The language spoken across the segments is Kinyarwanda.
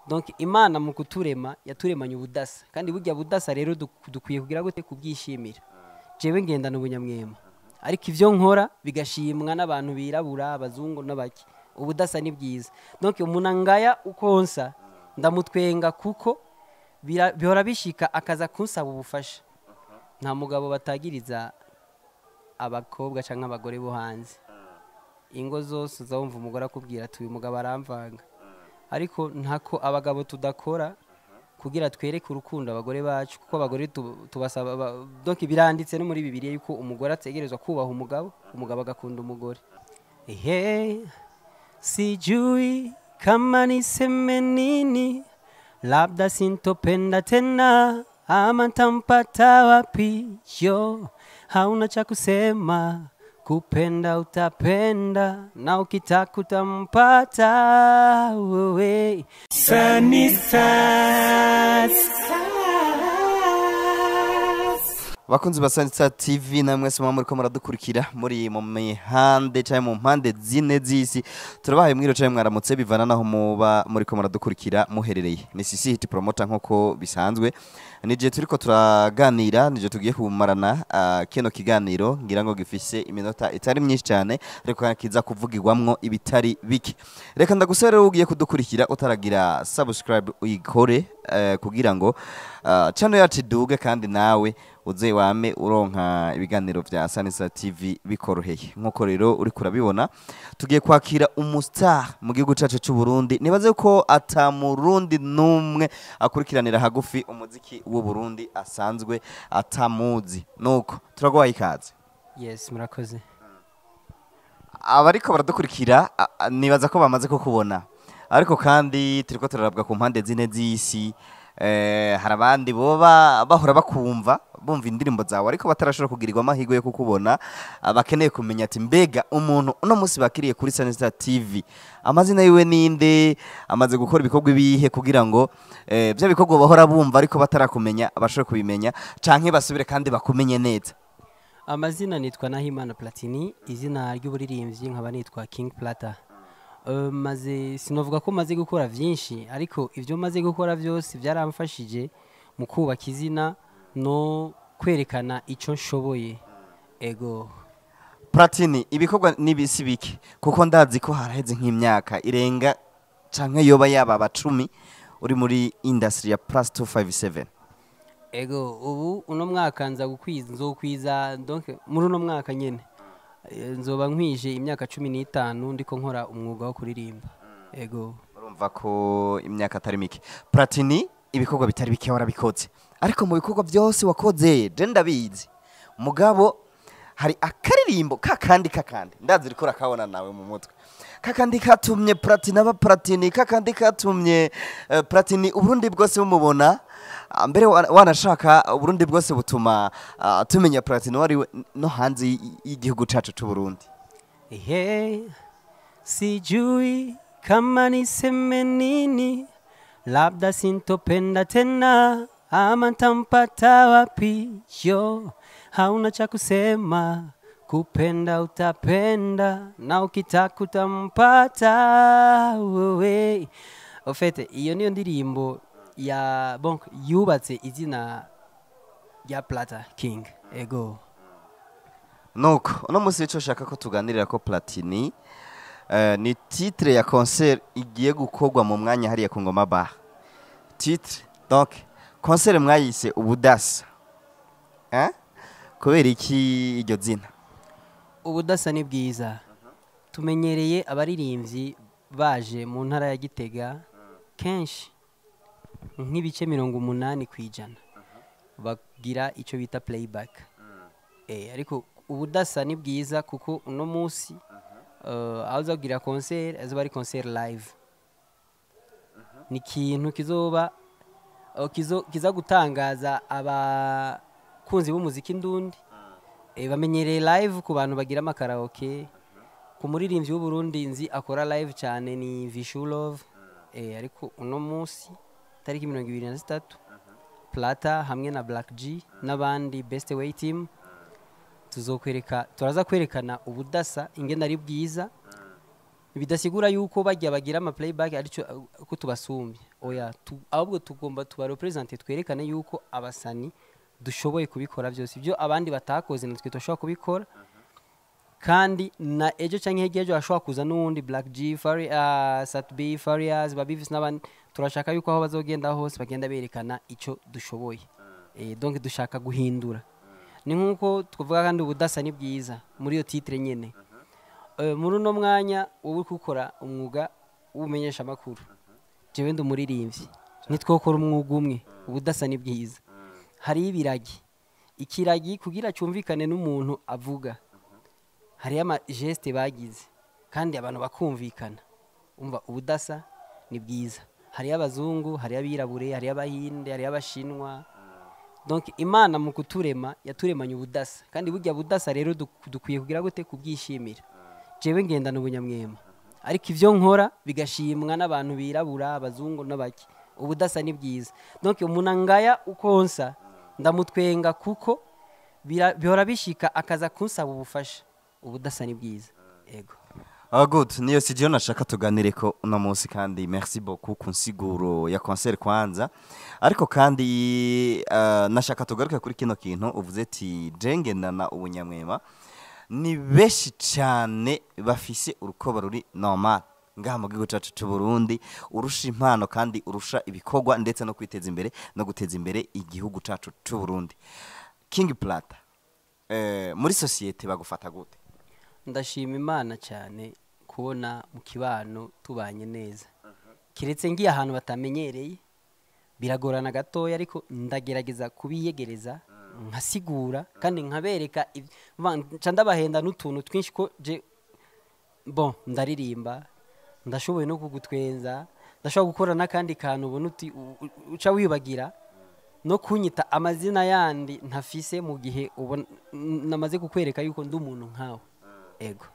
donc imana mu kuturema yaturemanye ubudasa kandi burya budasa rero dukwiye kugira gute kubwishimira jewe ngendana ubunyamwema ariko ivyo nkora bigashimwa n'abantu birabura abazungu n'abaki ubudasa ni bwiza donc umuntu angaya ukonsa ndamutwenga kuko bihora bishika akaza kunsaba ubufasha nta mugabo batagiriza abakobwa canke abagore bo hanze ingo zose uzawumva umugore akubwira ati uyu mugabo aramvanga ariko ntako abagabo tudakora kugira twereke urukundo abagore bacu kuko abagore tubasaba donc biranditse no muri Bibiliya yuko umugore ategerezwa kubaha umugabo agakunda umugore sijui kama niseme nini labda sintopenda tena ama ntampata wapi yo hauna cha kusema kupenda utapenda na ukitaka utampata wewe bakunzi basanitsa TV namwe se muri ko muradukurikira muri mu mihande cyane mu mpande zine zisi turabahaye mwiro cyane mwaramutse bivana naho muba muri ko muradukurikira muherereye ni Sisi Hit Promoter nkoko bisanzwe nije turiko turaganira nije tugiye kumarana keno kiganiro ngira ngo gifise iminota itari myinshi cyane ariko kiza kuvugirwamwo ibitari biki reka ndagusere ugiye kudukurikira utaragira subscribe uyikore kugira ngo channel yacu duge kandi nawe uze wame uronka ibiganiro vya Sanisa TV bikoroheye nkuko rero uri kurabibona tugiye kwakira umustar mu gihugu cacu cy'u Burundi nibaze ko atamurundi numwe akurikiranira hagufi umuziki w'u Burundi asanzwe atamuzi nuko turagwaye ikaze. Yes murakoze. Abariko baradukurikira nibaza ko bamaze ko kubona ariko kandi turiko turarabwa ku mpande zine z'isi harabandi boba bahora bakumva bumva indirimbo zawe ariko batarashobora kugirirwa amahirwe yo kukubona bakeneye kumenya ati mbega umuntu uno munsi bakiriye kuri Sanisa TV amazina yiwe ninde amaze gukora ibikorwa ibihe kugira ngo bya bikorwa bahora bumva ariko batarakumenya abashobora kubimenya canke basubire kandi bakumenye neza. Amazina nitwa Nahimana Platini izina ry'uburirimbyi nkaba nitwa King Plata. Maze sinovuga ko maze gukora vyinshi ariko ivyo maze gukora byose byaramfashije mu kubaka izina no kwerekana ico nshoboye ego. Platini ibikorwa nibisibike kuko ndazi ko haraheze nk'imyaka irenga canke yoba yaba abacumi uri muri industry ya plus 257 ego ubu uno mwaka nzokwiza donc muri uno mwaka nyene nzoba nkwije imyaka 15 ndiko nkora umwuga wo kuririmba ego urumva ko imyaka atari mike. Platini ibikorwa bitari bike warabikoze ariko mu bikorwa byose wakoze je ndabizi mugabo hari akaririmbo kakandi ndazi riko rakabona nawe mu mutwe kakandi katumye Platini aba Platini kakandi katumye Platini uburundi bwose bumubona mbere wanashaka uburundi bwose butuma tumenya Platini wari no hanze y'igihugu cacu cy'u Burundi. Sijui kama niseme nini labda sintopenda tena ama ntampata wapi yo hauna cha kusema kupenda utapenda na ukitaka utampata wewe. Ofete iyo niyo ndirimbo ya bonk yubatse izina ya Plata King ego. Nuko uno munsi ico shaka ko tuganirira ko Platini ni titre ya concert igiye gukorwa mu mwanya hariya ku Ngoma Bar. Titre donc concert mwayise Ubudasa kubera iki iryo zina? Ubudasa ni bwiza tumenyereye abaririmbyi baje mu ntara ya Gitega kenshi nk'ibice 80% bagira ico bita playback ariko ubudasa ni bwiza kuko uno munsi azagira concert azoba ari concert live ni kintu kiza gutangaza abakunzi b'umuziki ndundi bamenyereye live ku bantu bagira amakaraoke ku muririmbyi w'u Burundi nzi akora live cyane ni Vishulove ariko uno munsi tariki 23 Plata hamwe na Black G n'abandi Best Way Team turaza kwerekana ubudasa ingene ari bwiza bidasigura yuko bajya bagira ama playback arico ko tubasumbye oya ahubwo tugomba tuba representer twerekane yuko abasani dushoboye kubikora byose ibyo abandi batakoze natwe tushobora kubikora kandi na ejo canke hegejo ashobora kuza n'undi Black G Fari Satb Farias Babivis n'abandi turashaka yuko aho bazogenda hose bagenda berekana ico dushoboye donc dushaka guhindura ni nkuko twavuga kandi ubudasa ni bwiza muri yo titre nyene muri uno mwanya wowe gukora umwuga w'umenyesha amakuru jewe ndumuririmbyi nitwokora umwuga umwe ubudasa ni bwiza hari ibiragi ikiragi kugira cyumvikane n'umuntu avuga hari ama geste bagize kandi abantu bakumvikana umva ubudasa ni bwiza hari abazungu hari abirabure hari abahinde hari abashinwa donc imana mu kuturema yaturemanye ubudasa kandi burya budasa rero dukwiye kugira gute kubwishimira jewe ngendana ubunyamwema ariko ivyo nkora bigashimwa n'abantu birabura abazungu n'abaki ubudasa ni bwiza donc umunangaya ukonsa ndamutwenga kuko bihora bishika akaza kunsaba ubufasha ubudasa ni bwiza ego good niyo sije nashaka tuganire ko uno munsi kandi merci beaucoup ku nsiguro ya concert kwanza ariko kandi nashaka tugaruke kuri kino kintu uvuze ati jengendana ubunyamwema ni beshi cyane bafise urukoba ruri normal ngaha mu gihugu cyacu cy'u Burundi urusha impano kandi urusha ibikorwa ndetse no kwiteza imbere no guteza imbere igihugu cyacu cy'u Burundi King Plata muri societe bagufata gute ndashima imana cyane kubona mu kibano tubanye neza kiretse ngiye ahantu batamenyereye biragorana gatoya ariko ndagerageza kubiyegereza nkasigura kandi nkabereka ndabahenda n'utuntu twinshi ko je bon ndaririmba ndashoboye no kugutwenza ndashobora gukora n'akandi kantu ubona uca wibagira no kunyita amazina yandi ntafise mu gihe namaze kukwereka yuko ndi umuntu nkawe ego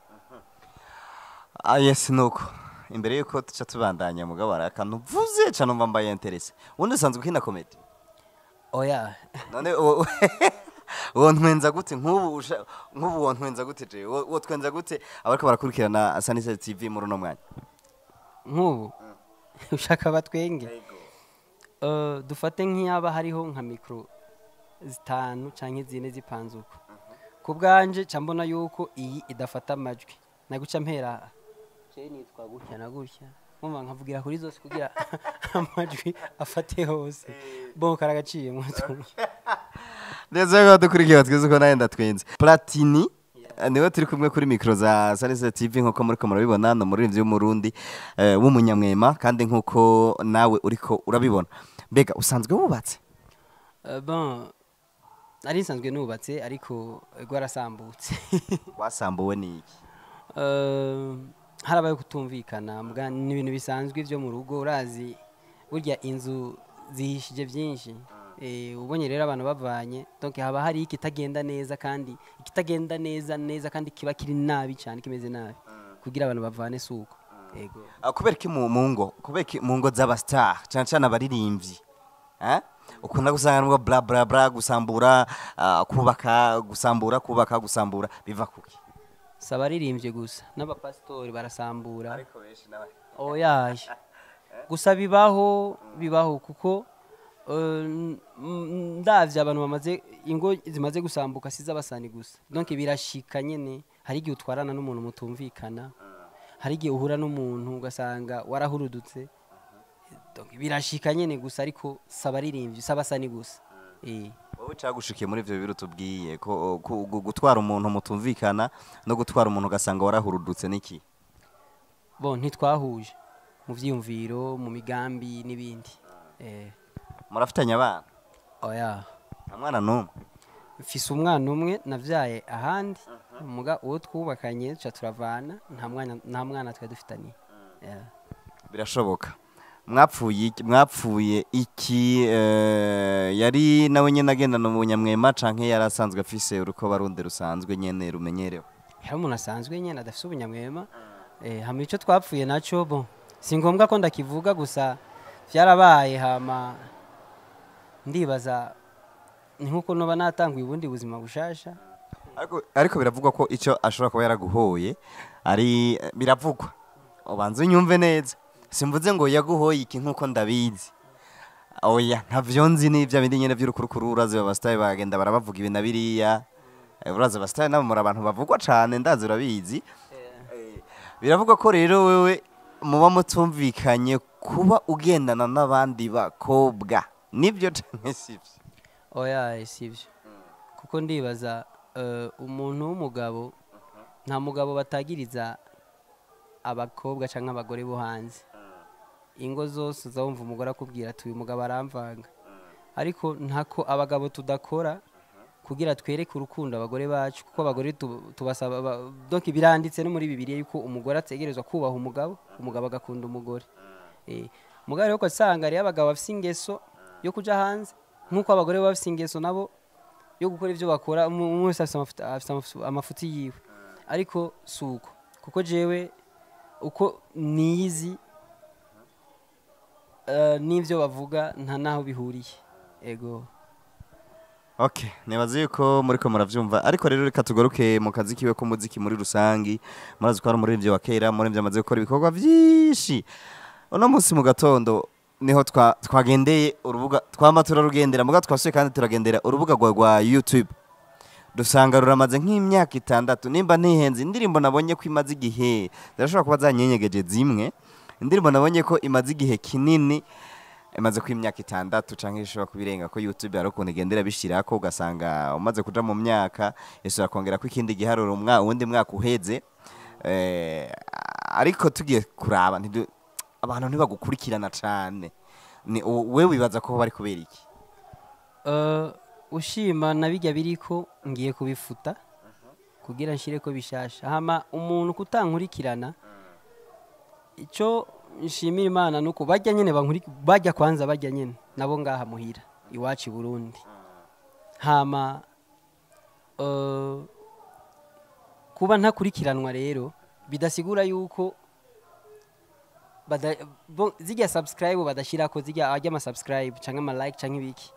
yes nuko imbere yuko tuca tubandanya mugabo arakantu vuze cyane umva mbaye interesse undi usanzwe ukina comedy oya none wontwenza gute nk'ubu wontwenza gute je wotwenza gute abariko barakurikirana Sanise TV muri no mwanya nk'ubu ushaka batwenge dufate nk'iyaba hariho nka micro zitanu canke zine zipanzuko ku bwanje cyambona yuko iyi idafata amajwi naguca mpera je nitwa gutya na gutya mama nkavugira kuri zose kugira amajwi afate hose bon karagaciye mwatumye neza ngo dukurikiye twese ko naenda twenze Platini niwe turi kumwe kuri micro za Sanise TV nkuko muri ko murabibona no muri ivyo Murundi w'umunyamwema kandi nkuko nawe uriko urabibona mbega usanzwe wubatse bon ari nsanzwe nubatse ariko gwarasambutse wasambuwe niki harabaye kutumvikana mbwa ni ibintu bisanzwe byo mu rugo urazi burya inzu zihishije byinshi ubonye rero abantu bavanye donc haba hari ikitagenda neza kandi ikitagenda neza kandi kiba kiri nabi cyane kimeze nabi kugira abantu bavane suko yego kubera ki mu ngo z'abastar cyane abaririmbyi ukunda gusanga ngo bla bla bla gusambura kubaka biva kuki sabaririmbye gusa n'abapastori barasambura ariko benshi nabahe oyaje gusa bibaho kuko ndavye abantu bamaze ingo zimaze gusambuka siza basani gusa donc birashika nyene hari igihe utwarana n'umuntu mutumvikana hari igihe uhura n'umuntu ugasanga warahurudutse donc birashika nyene gusa ariko sabaririmbye sabasani gusa wowe cyagushikiye muri ivyo biro tubwiye ko gutwara umuntu mutumvikana no gutwara umuntu ugasanga warahurudutse niki bon ntitwahuje mu vyiyumviro mu migambi n'ibindi murafitanya abana oya amwana numwe mfise umwana umwe navyaye ahandi muga uwo twubakanye cha turavana nta mwana twa dufitaniye birashoboka mwapfuye iki yari nawe nyene agendana mu bunyamwema canke yarasanzwe afise uruko barundi rusanzwe nyene rumenyerewe hari umuntu asanzwe nyene adafise ubunyamwema hama ico twapfuye naco bon si ngombwa ko ndakivuga gusa vyarabaye hama ndibaza ni nkuko noba natanguye ubundi buzima bushasha ariko biravugwa ko ico ashobora kuba yaraguhoye ari biravugwa ubanza unyumve neza simvuze ngo yaguhoye iki nkuko ndabizi oya ntavyo nzi n'ivyo bindi nyene vy'urukurukuru urazi abasitari bagenda barabavuga ibi na biriya urazi abasitari nabo muri abantu bavugwa cane ndazi urabizi biravuga ko rero wewe muba mutumvikanye kuba ugendana n'abandi bakobwa nibyo canke sivyo oya sivyo kuko ndibaza umuntu w'umugabo nta mugabo batagiriza abakobwa canke abagore bo hanze ingo zose uzawumva umugore akubwira ati uyu mugabo aramvanga ariko ntako abagabo tudakora kugira twereke urukundo abagore bacu kuko abagore tubasaba donc biranditse no muri Bibiliya yuko umugore ategerezwa kubaha umugabo agakunda umugore umugabo rero ko asanga ari abagabo bafite ingeso yo kuja hanze nkuko abagore bafite ingeso nabo yo gukora ivyo bakora umwe wese afite amafuti yiwe ariko suko kuko jewe uko niyizi n'ivyo bavuga nta naho bihuriye ego okay nibaze yuko muri ko muravyumva ariko rero reka tugaruke mu kazi kiwe ko muziki muri rusangi murazi ko ari muri ivyo wakera muri ivyo amaze gukora ibikorwa vyinshi uno munsi mu gatondo niho twagendeye urubuga twama turarugendera muga twasuye kandi turagendera urubuga rwa YouTube dusanga ruramaze nk'imyaka 6 nimba ntihenze indirimbo nabonye ko imaze igihe zirashobora kuba zanyenyegeje zimwe indirimbo nabonye ko imaze igihe kinini imaze ku imyaka 6 canke ishobora kubirenga ko YouTube ari ukuntu igendera bishirako ugasanga umaze kuja mu myaka isura kongera ko ikindi giharuro uwundi mwaka uheze ariko tugiye kuraba abantu ntibagukurikirana cane wewe wibaza ko bari kubera iki ushima nabijya biriko ngiye kubifuta kugira nshire ko bishasha hama umuntu kutankurikirana ico nshimira Imana nuko bajya nyene bajya kwanza bajya nyene nabo ngaha muhira iwacu i Burundi hama kuba ntakurikiranwa rero bidasigura yuko zijya subscribe badashirako zijya ajya ama subscribe canke ama like canke ibiki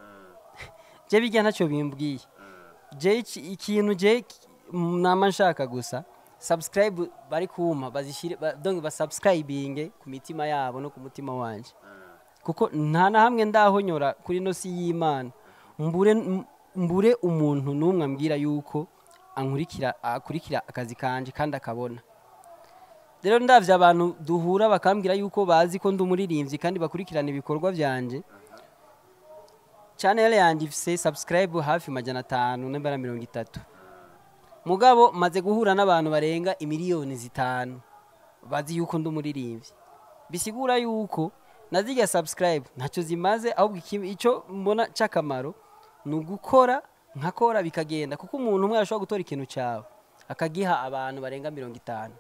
je bijya ntacyo bimbwiye je ikintu je nama nshaka gusa subscribe bari kuma bazishire donc basubscribinge ku mitima yabo no ku mutima wanje kuko nta na hamwe ndahonyora kuri no si y'Imana mbure umuntu numwe ambwira yuko akurikira akazi kanje kandi akabona rero ndavye abantu duhura bakambwira yuko bazi ko ndumuririmbyi kandi bakurikirana ibikorwa byanje channel yanje ifise subscribe hafi 500 nembara 30 mugabo maze guhura n'abantu barenga imiliyoni 5 bazi yuko ndumuririmbyi bisigura yuko nazijya subscribe ntacyo zimaze ahubwo ico mbona cakamaro nugukora nkakora bikagenda kuko umuntu umwe ashobora gutora ikintu cyawe akagiha abantu barenga 50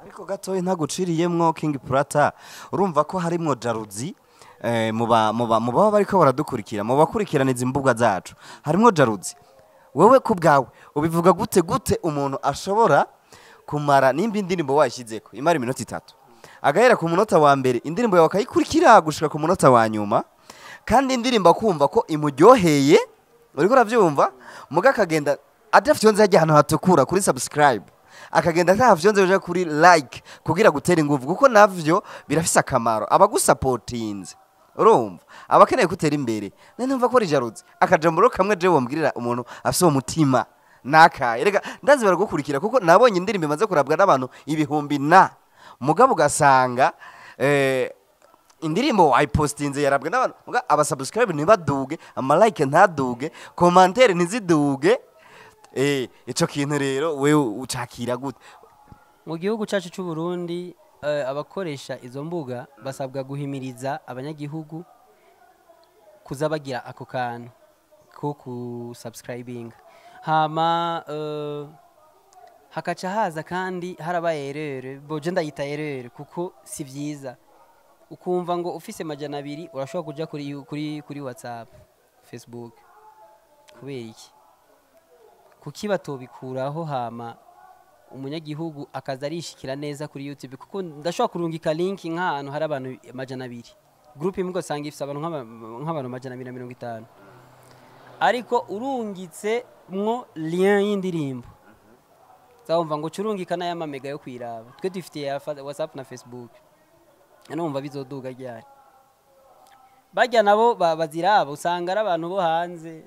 ariko gatoye ntaguciriyemwo King Plata urumva ko harimwo jaruzi muba bariko baradukurikira mu bakurikiraniza imbuga zacu harimwo jaruzi wewe kubgawe ubivuga gute umuntu ashobora kumara nimba indirimbo washizeko imara iminota 3 agahera ku munota wa mbere indirimbo yawe akayikurikira gushika ku munota wa nyuma kandi indirimbo akumva ko imuryoheye uriko uravyumva muga kagenda adafyonze ajya hano hatukura kuri subscribe akagenda ntafyonze uje kuri like kugira gutera ingufu kuko navyo birafise akamaro abagusupportinze urumva abakeneye gutera imbere numva ko rijaruzi akajamburo kamwe je wombwirira umuntu afise umutima naka erega ndazi baragukurikira kuko nabonye indirimbo imaze kurabwa n'abantu ibihumbi na mugabo ugasanga indirimbo wayipostinze yarabwe n'abantu muga abasubscribe ntibaduge amalike ntaduge commentaire ntiziduge ico kintu rero wewe ucakira gute mu gihugu cyacu cy'u Burundi abakoresha izo mbuga basabwa guhimiriza abanyagihugu kuzabagira ako kantu ko ku subscribing hama hakaca haza kandi harabaye erreur boje ndayita erreur kuko si vyiza ukumva ngo ufise 200 urashobora kuja kuri WhatsApp Facebook kubera iki kuki batobikuraho hama umunyagihugu akaza arishikira neza kuri YouTube kuko ndashobora kurungika link nk'ahantu hari abantu 200 group imwe gusanga ifise abantu nk'abantu 250 ariko urungitse mwo lien y'indirimbo zawumva ngo curungikana y'amamega yo kwiraba twe dufitiye WhatsApp na Facebook numva bizoduga ryari bajya nabo baziraba usanga ari abantu bo hanze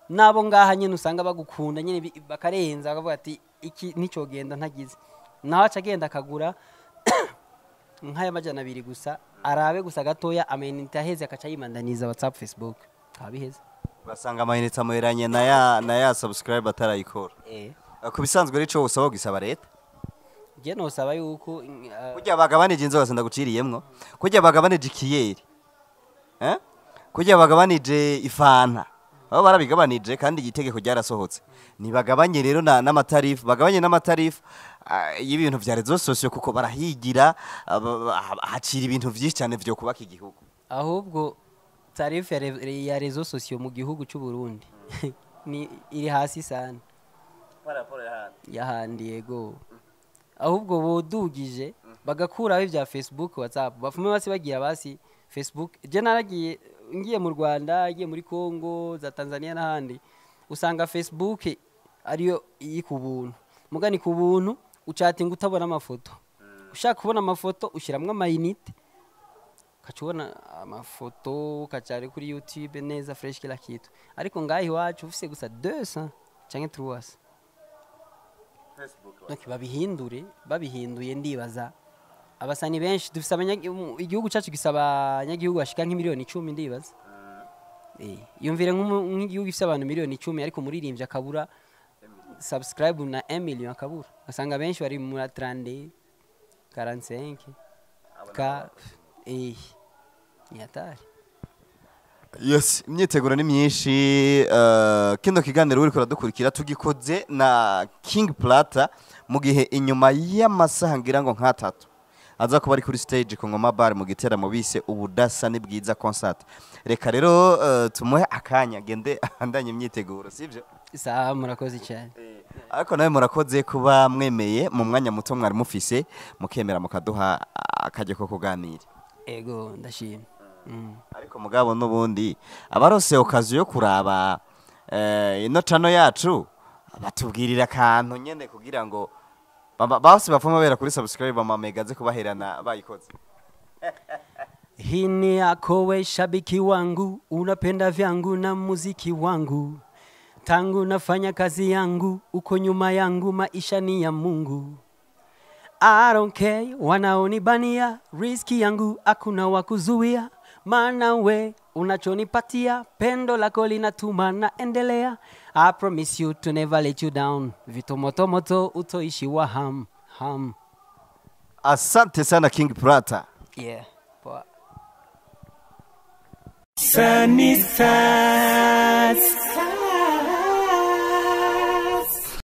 nabo ngaha nyine usanga bagukunda nyine bakarenza bakavuga ati iki nico genda ntagize naho aca agenda akagura nk'aya majana 2 gusa arabe gusa gatoya amenita heze akaca yimandaniza WhatsApp Facebook kabiheze basanga amayinite amuheranye na ya subscribe atarayikora ku bisanzwe arico usaba gisaba leta je no saba yuko kujya bagabanije inzoga ndaguciriyemwo kujya bagabanije ikiyeri kujya bagabanije ifanta abo barabigabanije kandi igitegeko ryarasohotse nibagabanye rero n'amatarifu bagabanye n'amatarifu y'ibintu vya rezo sosio kuko barahigira hacira ibintu vyinshi cyane vyo kubaka igihugu ahubwo tarifu ya rezo sosio mu gihugu cy'u Burundi ni iri hasi sana yahandi yego ahubwo bodugije bagakuraho ibya Facebook WhatsApp bafume basi bagira basi Facebook je naragiye ngiye mu Rwanda ngiye muri Congo za Tanzania n'ahandi usanga Facebook ariyo yikubuntu mugani kubuntu ucatinga utabona amafoto ushaka kubona amafoto ushiramwe amayinite kacubona amafoto kacari kuri YouTube neza fresh kila kitu ariko ngahi wacu ufise gusa 200 canke 300 donc babihinduye ndibaza abasani benshi dufise igihugu cyacu gisaba abanyagihugu bashika nk'imiliyoni 10 ndibaza yumvire nk'igihugu gifise abantu miliyoni 10 ariko muririmbye akabura subscribe na 1 million akabura asanga benshi bari mu 30 45 ka ni hatari. Yes, imyiteguro ni myinshi kino kiganiro uri kuradukurikira tugikoze na King Plata mu gihe inyuma y'amasaha ngira ngo nka 3 aza kuba ari kuri stage ku Ngoma Bar mu giteramo bise Ubudasa ni bwiza concert. Reka rero tumuhe akanya gende andanye imyiteguro sivyo? Sawa murakoze cyane. Ariko nawe murakoze kuba mwemeye mu mwanya muto mwari mufise mukemera mukaduha akaje ko kuganira. Ego ndashimye. Ariko mugabo nubundi abarose okaziyo kuraba ino chano yacu batubwirira kantu nyene kugira ngo basi bafuma bera kuri subscribe bamamegaze kubaherana bayikoze. Hini yako we shabiki wangu unapenda vyangu na muziki wangu tangu nafanya kazi yangu uko nyuma yangu maisha ni ya Mungu. I don't care wanaonibania riski yangu hakuna wakuzuia maana we unachonipatia pendo lako linatuma naendelea. I promise you to never let you down vitu moto moto utoishiwa ham. Asante sana King Plata. Yeah. Sunny side.